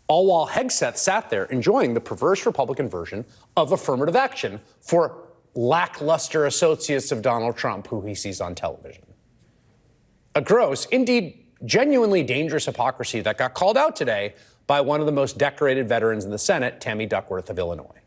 all while Hegseth sat there enjoying the perverse Republican version of affirmative action for lackluster associates of Donald Trump, who he sees on television. A gross, indeed genuinely dangerous hypocrisy that got called out today by one of the most decorated veterans in the Senate, Tammy Duckworth of Illinois.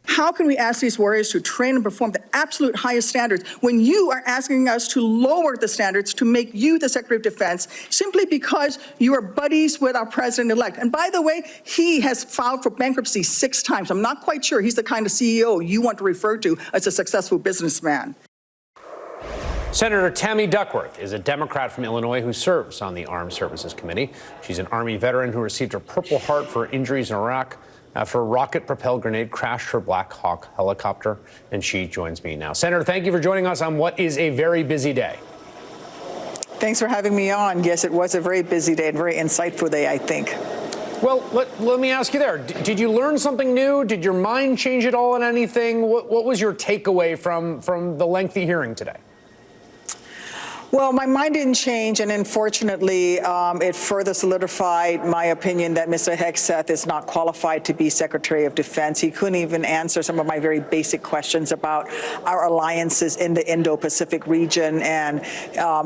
How can we ask these warriors to train and perform the absolute highest standards when you are asking us to lower the standards to make you the Secretary of Defense simply because you are buddies with our president-elect? And by the way, he has filed for bankruptcy 6 times. I'm not quite sure he's the kind of CEO you want to refer to as a successful businessman. Senator Tammy Duckworth is a Democrat from Illinois who serves on the Armed Services Committee. She's an Army veteran who received her Purple Heart for injuries in Iraq after a rocket-propelled grenade crashed her Black Hawk helicopter, and she joins me now. Senator, thank you for joining us on what is a very busy day. Thanks for having me on. Yes, it was a very busy day and very insightful day, I think. Well, let me ask you there. Did you learn something new? Did your mind change at all on anything? What was your takeaway from the lengthy hearing today? Well, my mind didn't change, and unfortunately, it further solidified my opinion that Mr. Hegseth is not qualified to be Secretary of Defense. He couldn't even answer some of my very basic questions about our alliances in the Indo-Pacific region, and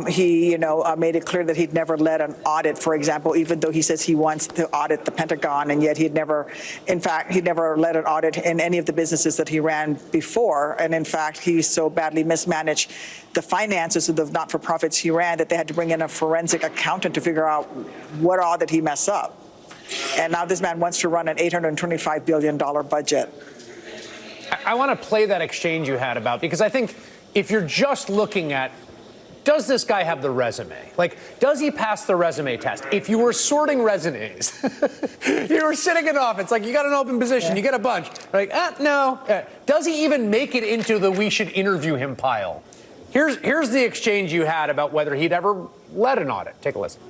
he, made it clear that he'd never led an audit, for example, even though he says he wants to audit the Pentagon, and yet he'd never led an audit in any of the businesses that he ran before, and in fact, he so badly mismanaged the finances of the not-for-profits he ran that they had to bring in a forensic accountant to figure out what all did he mess up. And now this man wants to run an $825 billion budget. I want to play that exchange you had about, because I think if you're just looking at, does this guy have the resume? Like, does he pass the resume test? If you were sorting resumes, you were sitting in office, like you got an open position, you get a bunch, like, no. Does he even make it into the we should interview him pile? Here's the exchange you had about whether he'd ever led an audit. Take a listen.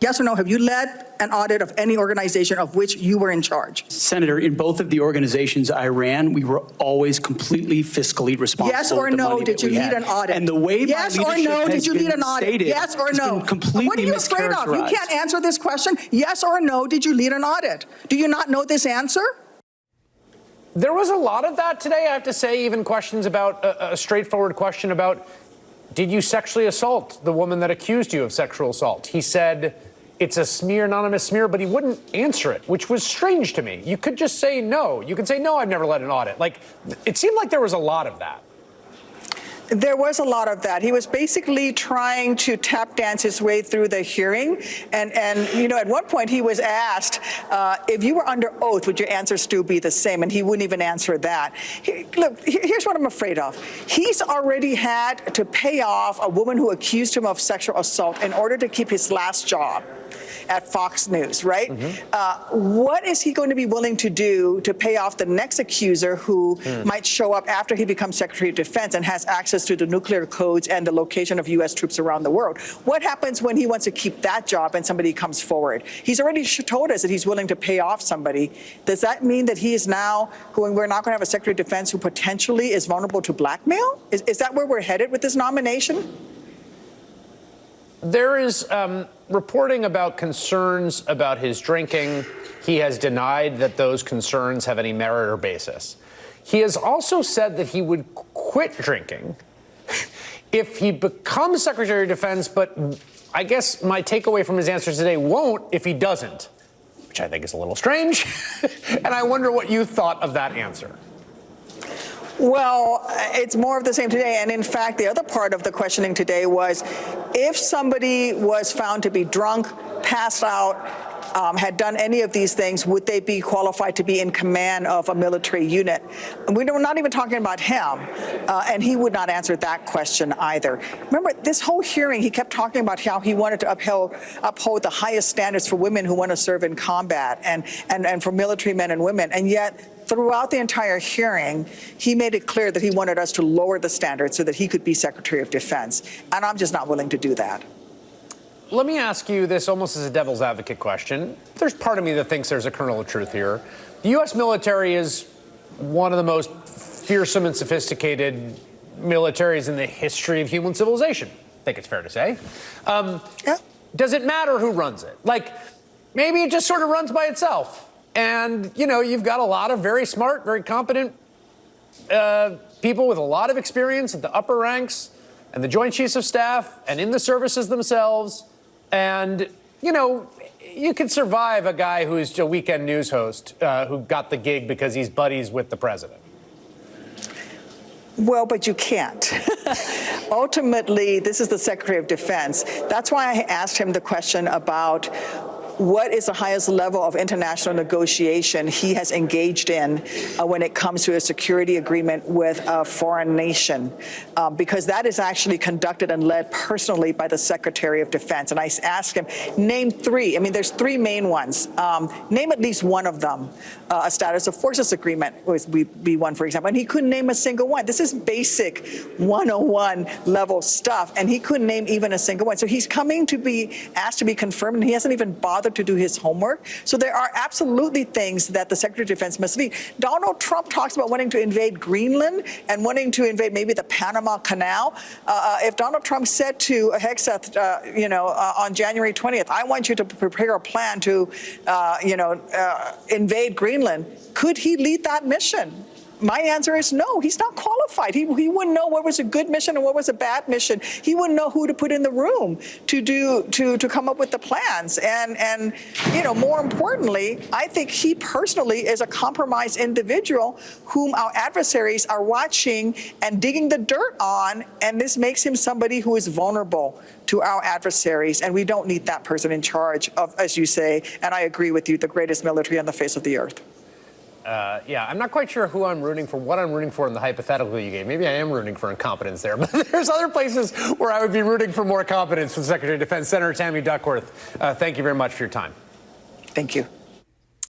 Yes or no, have you led an audit of any organization of which you were in charge? Senator, in both of the organizations I ran, we were always completely fiscally responsible. Yes or no, did you lead an audit? And the way yes my leadership or no, did you lead an audit? Stated, yes or no? What are you afraid of? You can't answer this question. Yes or no, did you lead an audit? Do you not know this answer? There was a lot of that today, I have to say, even questions about a straightforward question about, did you sexually assault the woman that accused you of sexual assault? He said it's a smear, anonymous smear, but he wouldn't answer it, which was strange to me. You could just say no. You could say, no, I've never led an audit. Like, it seemed like there was a lot of that. There was a lot of that. He was basically trying to tap dance his way through the hearing. And at one point he was asked, if you were under oath, would your answer still be the same? And he wouldn't even answer that. Look, here's what I'm afraid of. He's already had to pay off a woman who accused him of sexual assault in order to keep his last job at Fox News, right? Mm-hmm. What is he going to be willing to do to pay off the next accuser who might show up after he becomes Secretary of Defense and has access to the nuclear codes and the location of U.S. troops around the world? What happens when he wants to keep that job and somebody comes forward? He's already told us that he's willing to pay off somebody. Does that mean that he is now we're not going to have a Secretary of Defense who potentially is vulnerable to blackmail? Is that where we're headed with this nomination? There is reporting about concerns about his drinking. He has denied that those concerns have any merit or basis. He has also said that he would quit drinking if he becomes Secretary of Defense, but I guess my takeaway from his answers today won't if he doesn't, which I think is a little strange. And I wonder what you thought of that answer. Well, it's more of the same today. And in fact, the other part of the questioning today was if somebody was found to be drunk, passed out, had done any of these things, would they be qualified to be in command of a military unit? And we're not even talking about him, and he would not answer that question either. Remember, this whole hearing, he kept talking about how he wanted to uphold the highest standards for women who want to serve in combat and for military men and women, and yet throughout the entire hearing, he made it clear that he wanted us to lower the standards so that he could be Secretary of Defense, and I'm just not willing to do that. Let me ask you this almost as a devil's advocate question. There's part of me that thinks there's a kernel of truth here. The U.S. military is one of the most fearsome and sophisticated militaries in the history of human civilization. I think it's fair to say. Yeah. Does it matter who runs it? Like, maybe it just sort of runs by itself. And, you know, you've got a lot of very smart, very competent people with a lot of experience at the upper ranks and the Joint Chiefs of Staff and in the services themselves. And, you know, you could survive a guy who's a weekend news host who got the gig because he's buddies with the president. Well, but you can't. Ultimately, this is the Secretary of Defense. That's why I asked him the question about what is the highest level of international negotiation he has engaged in when it comes to a security agreement with a foreign nation, because that is actually conducted and led personally by the Secretary of Defense. And I asked him, name three. I mean, there's three main ones. Name at least one of them. A status of forces agreement would be one, for example. And he couldn't name a single one. This is basic 101 level stuff, and he couldn't name even a single one. So he's coming to be asked to be confirmed, and he hasn't even bothered to do his homework. So there are absolutely things that the Secretary of Defense must lead. Donald Trump talks about wanting to invade Greenland and wanting to invade maybe the Panama Canal. If Donald Trump said to Hegseth, on January 20th, I want you to prepare a plan to, invade Greenland, could he lead that mission? My answer is no, he's not qualified. He wouldn't know what was a good mission and what was a bad mission. He wouldn't know who to put in the room to come up with the plans. And more importantly, I think he personally is a compromised individual whom our adversaries are watching and digging the dirt on, and this makes him somebody who is vulnerable to our adversaries, and we don't need that person in charge of, as you say, and I agree with you, the greatest military on the face of the earth. I'm not quite sure who I'm rooting for, what I'm rooting for in the hypothetical you gave. Maybe I am rooting for incompetence there, but there's other places where I would be rooting for more competence for the Secretary of Defense. Senator Tammy Duckworth, thank you very much for your time. Thank you.